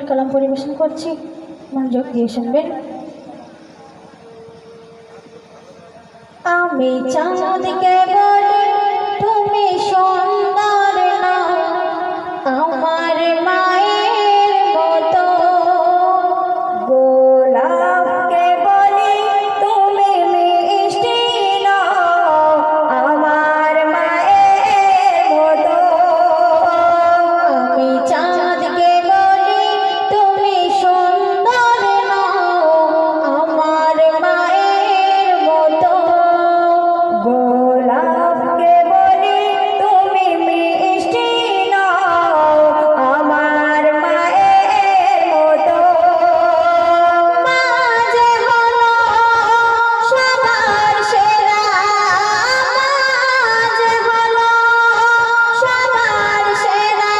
কালাম পরিবেশন করছি, মনোযোগ দিয়ে শুনবেন। আমি চাঁদকে বলি তুমি সুন্দর না, আমার মায়ের মতো। গোলাপকে বলি তুমি মিষ্টি না, আমার মায়ের মতো। আমি চাঁদকে বলি তুমি সুন্দর না, আমার মায়ের মতো। গোলাপকে বলি তুমি মিষ্টি না, আমার মায়ের মতো। মা যে হলো সবার সেরা, মা যে হলো সবার সেরা,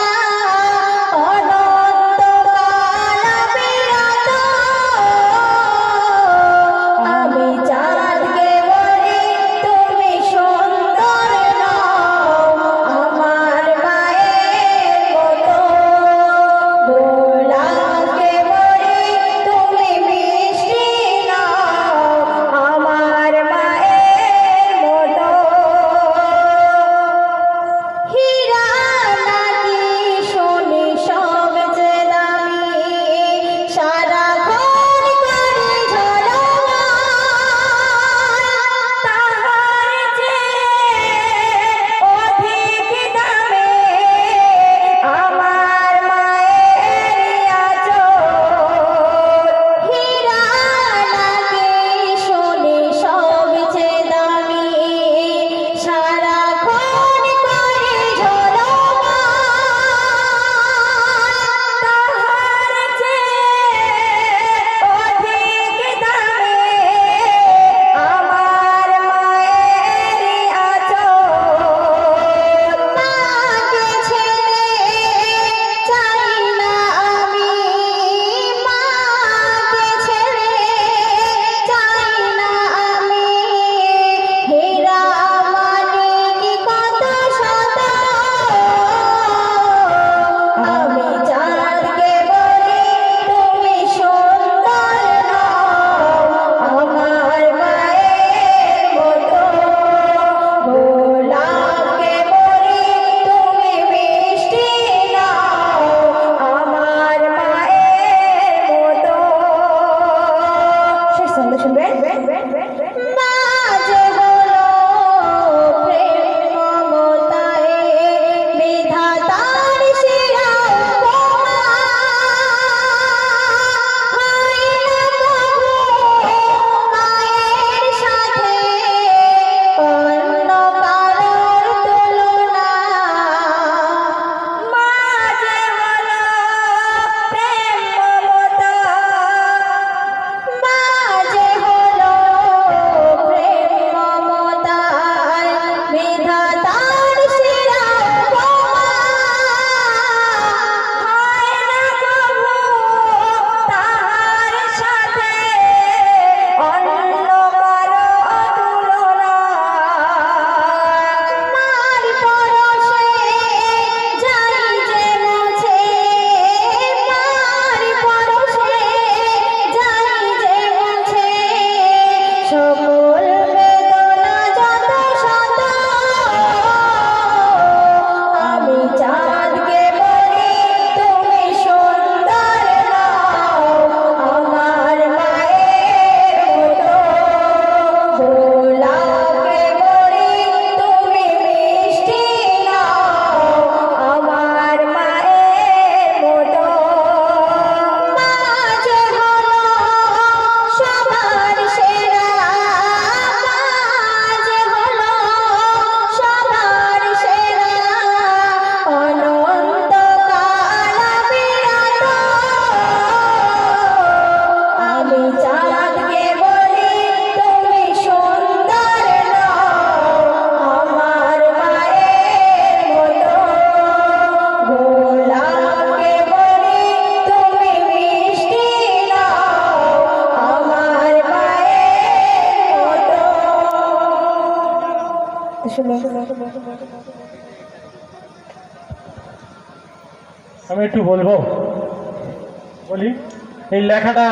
অনন্তকাল বিরত। আমি চাঁদকে বলি তুমি সুন্দর না, আমার মায়ের মতো। গোলাপকে বলি তুমি মিষ্টি না, আমার মায়ের মতো। হীরা নাকি শুনি সবচেয়ে দামি, সারাক্ষণ করি ঝলমল, তাহার চেয়ে অধিক দামে আমার মায়ের আঁচল। হীরা নাকি শুনি সবচেয়ে দামি, সারাক্ষণ করি ঝলমল, তাহার চেয়ে অধিক দামে আমার মায়ের আঁচল। মাকে ছেড়ে চাই না আমি, মাকে ছেড়ে চাই না আমি। হীরা মানিক কত শত, আমি চাঁদকে বলি তুমি সুন্দর না, আমার মায়ের মতো। গোলাপকে বলি তুমি মিষ্টি না, আমার মায়ের মতো। শেষ ছন্দ শুনবেন। মা যে হলো প্রেম মমতায় বিধাতার সেরা উপমা, হয় না কভু মায়ের সাথে অন্য কারোর তুলনা। মা যে হলো প্রেম মমতা, মা যে হলো প্রেম মমতায় বিধাতার সেরা উপমা, হয় না কভু তাহার সাথে অন্য কারো তুলনা। মার পরশে যাই যে মুছে, মার পরশে যাই যে মুছে, সকল বেদনা যত শত। আমি চাঁদকে বলি তুমি সুন্দর না, আমার মায়ের মতো। গোলাপকে বলি তুমি মিষ্টি না, আমার মায়ের মতো। মা যে হলো সবার সেরা, মা যে হলো সবার সেরা, অনন্তকাল বিরত। আমি চাঁদকে বলি তুমি সুন্দর না, আমার মায়ের মতো। গোলাপকে বলি তুমি মিষ্টি না, আমার মায়ের মতো। আমি একটু বলবো। বলি এই লেখাটা